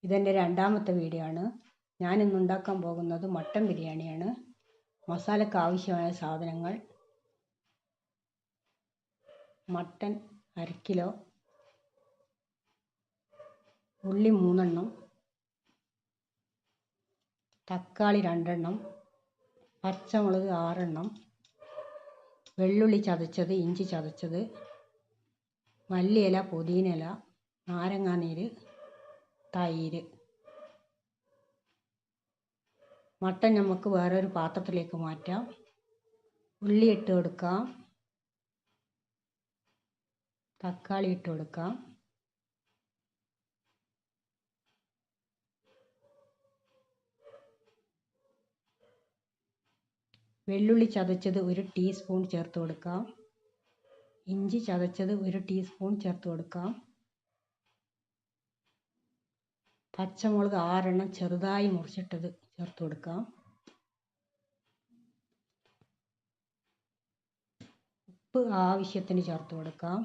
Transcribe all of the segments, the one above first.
ഇതെൻ്റെ രണ്ടാമത്തെ വീഡിയോ ആണ്. ഞാനിന്ന് ഉണ്ടാക്കാൻ പോകുന്നത് മട്ടൻ ബിരിയാണിയാണ്. മസാലയ്ക്ക് ആവശ്യമായ സാധനങ്ങൾ: മട്ടൻ 1/2 കിലോ, ഉള്ളി 3 എണ്ണം, തക്കാളി 2 എണ്ണം, പച്ചമുളക് 6 എണ്ണം, വെള്ളുള്ളി ചതച്ചത്, ഇഞ്ചി ചതച്ചത്, മല്ലിയില, പുതിനയില, നാരങ്ങാനീര്, തൈര്. മട്ടൻ നമുക്ക് വേറൊരു പാത്രത്തിലേക്ക് മാറ്റാം. ഉള്ളി ഇട്ട് കൊടുക്കാം, തക്കാളി ഇട്ട് കൊടുക്കാം, വെള്ളുള്ളി ചതച്ചത് 1 ടീസ്പൂൺ ചേർത്ത് കൊടുക്കാം, ഇഞ്ചി ചതച്ചത് 1 ടീസ്പൂൺ ചേർത്ത് കൊടുക്കാം, പച്ചമുളക് 6 എണ്ണം ചെറുതായി മുറിച്ചിട്ടത് ചേർത്ത് കൊടുക്കാം, ഉപ്പ് ആവശ്യത്തിന് ചേർത്ത് കൊടുക്കാം,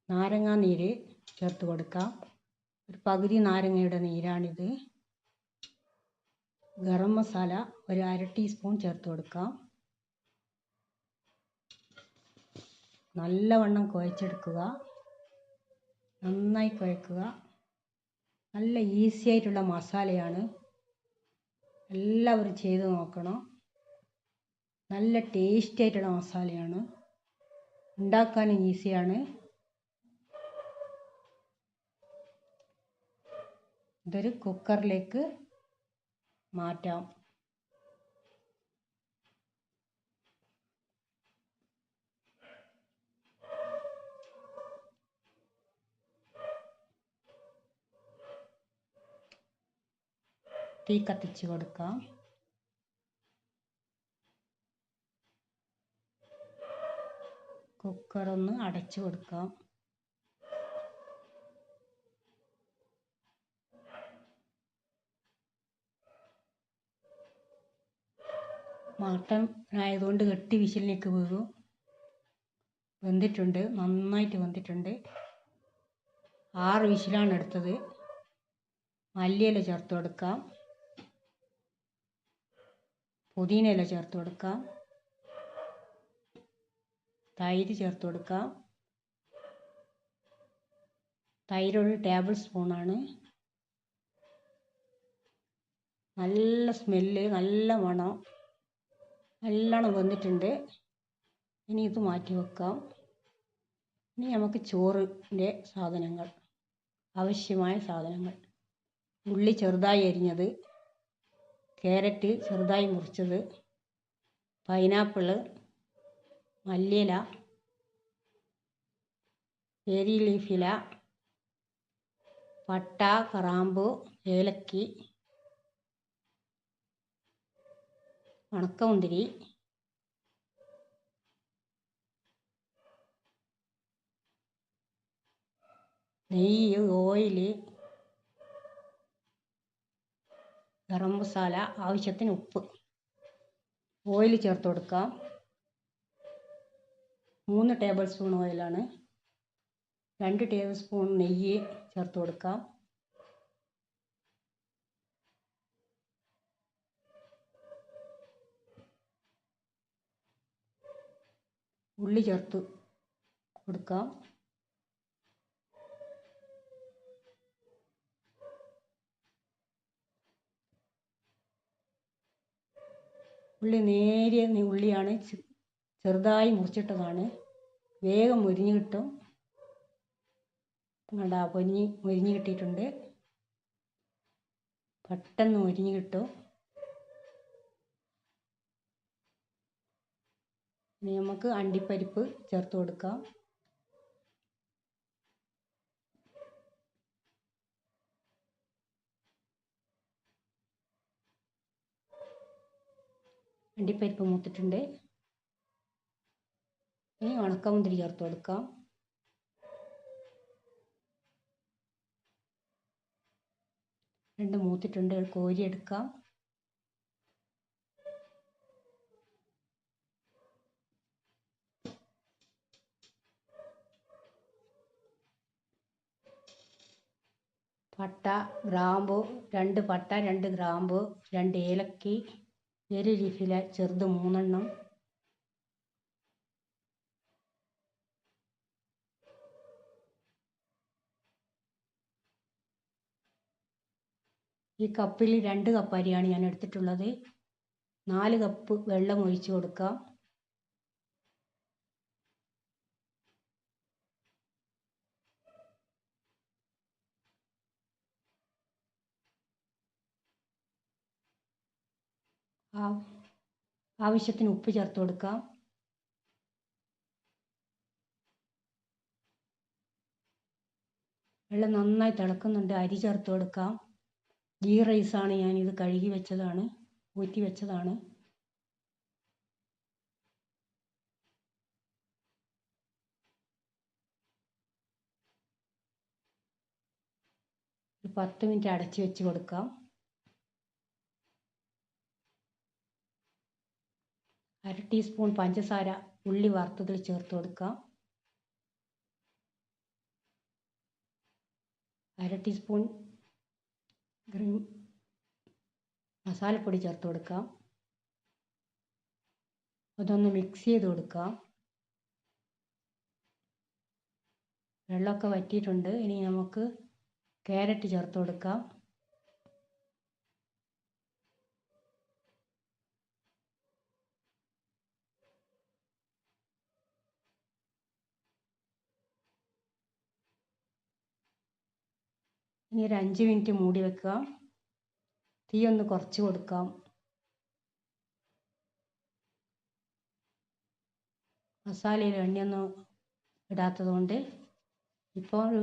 നാരങ്ങാ നീര് ചേർത്ത് കൊടുക്കാം. ഒരു പകുതി നാരങ്ങയുടെ നീരാണിത്. ഗരം മസാല 1/2 ടീസ്പൂൺ ചേർത്ത് കൊടുക്കാം. നല്ലവണ്ണം കുഴച്ചെടുക്കുക, നന്നായി കുഴക്കുക. നല്ല ഈസി ആയിട്ടുള്ള മസാലയാണ്, എല്ലാവരും ചെയ്ത് നോക്കണം. നല്ല ടേസ്റ്റി ആയിട്ടുള്ള മസാലയാണ്, ഉണ്ടാക്കാനും ഈസിയാണ്. ഇതൊരു കുക്കറിലേക്ക് മാറ്റാം. തീ കത്തിച്ച് കൊടുക്കാം. കുക്കറൊന്ന് അടച്ചു കൊടുക്കാം. മട്ടൻ ആയതുകൊണ്ട് 8 വിസിലിലേക്ക് വീഴും. വെന്തിട്ടുണ്ട്, നന്നായിട്ട് വെന്തിട്ടുണ്ട്. 6 വിസിലാണ് എടുത്തത്. മല്ലിയില ചേർത്ത് കൊടുക്കാം, പുതിനയില ചേർത്ത് കൊടുക്കാം, തൈര് ചേർത്ത് കൊടുക്കാം. തൈര് 1 ടേബിൾ സ്പൂണാണ്. നല്ല സ്മെല്ല്, നല്ല മണം, നല്ലോണം വെന്തിട്ടുണ്ട്. ഇനി ഇത് മാറ്റി വെക്കാം. ഇനി നമുക്ക് ചോറിൻ്റെ സാധനങ്ങൾ, ആവശ്യമായ സാധനങ്ങൾ: ഉള്ളി ചെറുതായി അരിഞ്ഞത്, ക്യാരറ്റ് ചെറുതായി മുറിച്ചത്, പൈനാപ്പിൾ, മല്ലിയില, ബേ ലീഫ് ഇല, പട്ട, കറാമ്പു, ഏലക്കി, ഉണക്കമുന്തിരി, നെയ്യ്, ഓയിൽ, ഗരം മസാല, ആവശ്യത്തിന് ഉപ്പ്. ഓയിൽ ചേർത്ത് കൊടുക്കാം. 3 ടേബിൾ സ്പൂൺ ഓയിലാണ്. 2 ടേബിൾ സ്പൂൺ നെയ്യ് ചേർത്ത് കൊടുക്കാം. ഉള്ളി ചേർത്ത് കൊടുക്കാം. ഉള്ളി നേരിയ ഉള്ളിയാണ്, ചെറുതായി മുറിച്ചിട്ടതാണ്. വേഗം മുരിഞ്ഞ് കിട്ടും. കണ്ടാ, മുരിഞ്ഞ് കിട്ടിയിട്ടുണ്ട്. പെട്ടെന്ന് മുരിഞ്ഞ് കിട്ടും. ഇനി നമുക്ക് അണ്ടിപ്പരിപ്പ് ചേർത്ത് കൊടുക്കാം. അണ്ടിപ്പരിപ്പ് മൂത്തിട്ടുണ്ട്. ഇനി ഉണക്കമുന്തിരി ചേർത്ത് കൊടുക്കാം. രണ്ട് മൂത്തിട്ടുണ്ട്, കോരിയെടുക്കാം. പട്ട, ഗ്രാമ്പു, 2 പട്ട, 2 ഗ്രാമ്പു, 2 ഏലക്കി, 1 ലീഫില ചെറുത് 3 എണ്ണം, ഈ കപ്പിൽ 2 കപ്പ് അരിയാണ് ഞാൻ എടുത്തിട്ടുള്ളത്. 4 കപ്പ് വെള്ളം ഒഴിച്ച് കൊടുക്കാം. ആവശ്യത്തിന് ഉപ്പ് ചേർത്ത് കൊടുക്കാം. വെള്ളം നന്നായി തിളക്കുന്നുണ്ട്. അരി ചേർത്ത് കൊടുക്കാം. ഗീ റൈസാണ്, ഞാനിത് കഴുകി വെച്ചതാണ്, ഊറ്റി വെച്ചതാണ്. ഒരു 10 മിനിറ്റ് അടച്ച് വെച്ച് കൊടുക്കാം. അര ടീസ്പൂൺ പഞ്ചസാര ഉള്ളി വറുത്തതിൽ ചേർത്ത് കൊടുക്കാം. അര ടീസ്പൂൺ മസാലപ്പൊടി ചേർത്ത് കൊടുക്കാം. അതൊന്ന് മിക്സ് ചെയ്ത് കൊടുക്കാം. വെള്ളമൊക്കെ വറ്റിയിട്ടുണ്ട്. ഇനി നമുക്ക് ക്യാരറ്റ് ചേർത്ത് കൊടുക്കാം. ഇനി ഒരു 5 മിനിറ്റ് മൂടി വെക്കാം. തീ ഒന്ന് കുറച്ച് കൊടുക്കാം. മസാലയിൽ എണ്ണയൊന്നും ഇടാത്തത് കൊണ്ട് ഇപ്പോൾ ഒരു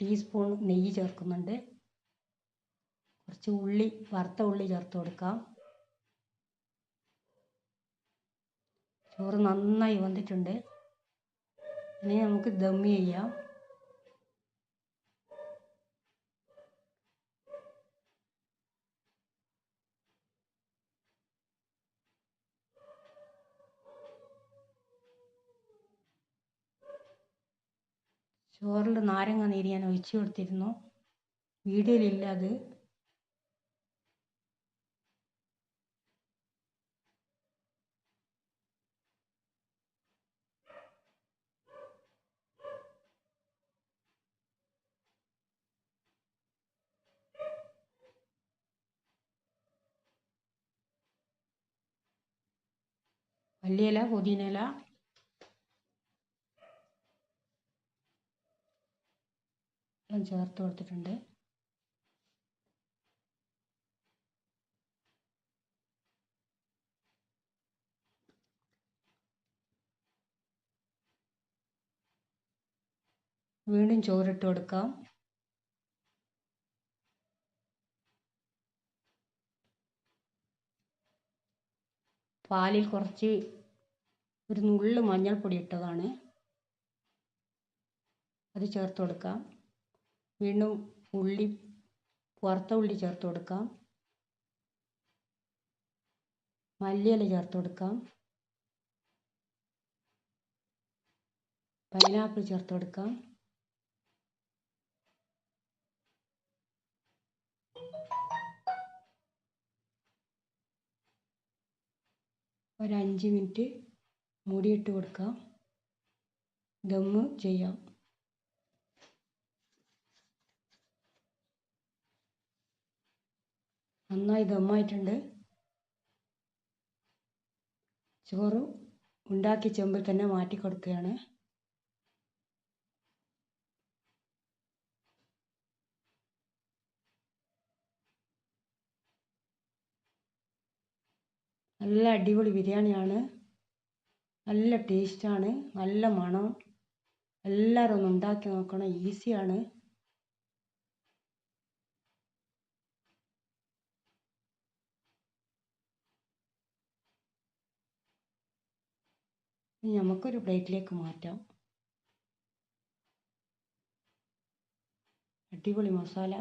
ടീസ്പൂൺ നെയ്യ് ചേർക്കുന്നുണ്ട്. കുറച്ച് വറുത്ത ഉള്ളി ചേർത്ത് കൊടുക്കാം. ചോറ് നന്നായി വെന്തിട്ടുണ്ട്. ഇനി നമുക്ക് ദം ചെയ്യാം. ചോറിൽ നാരങ്ങ നീര് ഞാൻ ഒഴിച്ചു കൊടുത്തിരുന്നു. വീഡിയോയിലില്ല അത്. മല്ലിയില, പുതിനയില, എല്ലാം ചേർത്ത് കൊടുത്തിട്ടുണ്ട്. വീണ്ടും ചോറിട്ട് കൊടുക്കാം. പാലിൽ കുറച്ച് ഒരു നുള്ള് മഞ്ഞൾപ്പൊടി ഇട്ടതാണ്, അത് ചേർത്ത് കൊടുക്കാം. വീണ്ടും വറുത്ത ഉള്ളി ചേർത്ത് കൊടുക്കാം. മല്ലിയില ചേർത്ത് കൊടുക്കാം. പൈനാപ്പിൾ ചേർത്ത് കൊടുക്കാം. ഒരു 5 മിനിറ്റ് മൂടിയിട്ട് കൊടുക്കാം. ദമ്മ് ചെയ്യാം. നന്നായി ദമ്മായിട്ടുണ്ട്. ചോറ് ഉണ്ടാക്കി ചെമ്പിൽ തന്നെ മാറ്റി കൊടുക്കുകയാണ്. നല്ല അടിപൊളി ബിരിയാണിയാണ്. നല്ല ടേസ്റ്റാണ്, നല്ല മണം. എല്ലാവരും ഒന്ന് ഉണ്ടാക്കി നോക്കണം. ഈസിയാണ്. ഇനി നമുക്കൊരു പ്ലേറ്റിലേക്ക് മാറ്റാം. അടിപൊളി മസാല.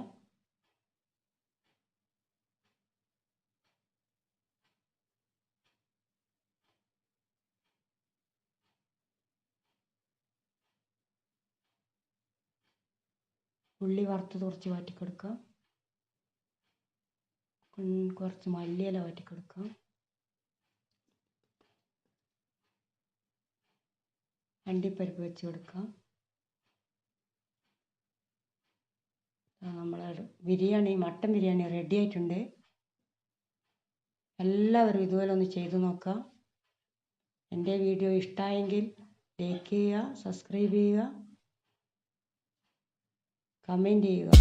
ഉള്ളി വറുത്തത് കുറച്ച് വാട്ടി കൊടുക്കാം. കുറച്ച് മല്ലിയില വാട്ടി കൊടുക്കാം. അണ്ടിപ്പരിപ്പ് വെച്ച് കൊടുക്കാം. നമ്മളെ ബിരിയാണി, മട്ടൻ ബിരിയാണി റെഡി ആയിട്ടുണ്ട്. എല്ലാവരും ഇതുപോലെ ഒന്ന് ചെയ്തു നോക്കാം. എൻ്റെ വീഡിയോ ഇഷ്ടമായെങ്കിൽ ലൈക്ക് ചെയ്യുക, സബ്സ്ക്രൈബ് ചെയ്യുക, കമൻറ്റ് ചെയ്യുക.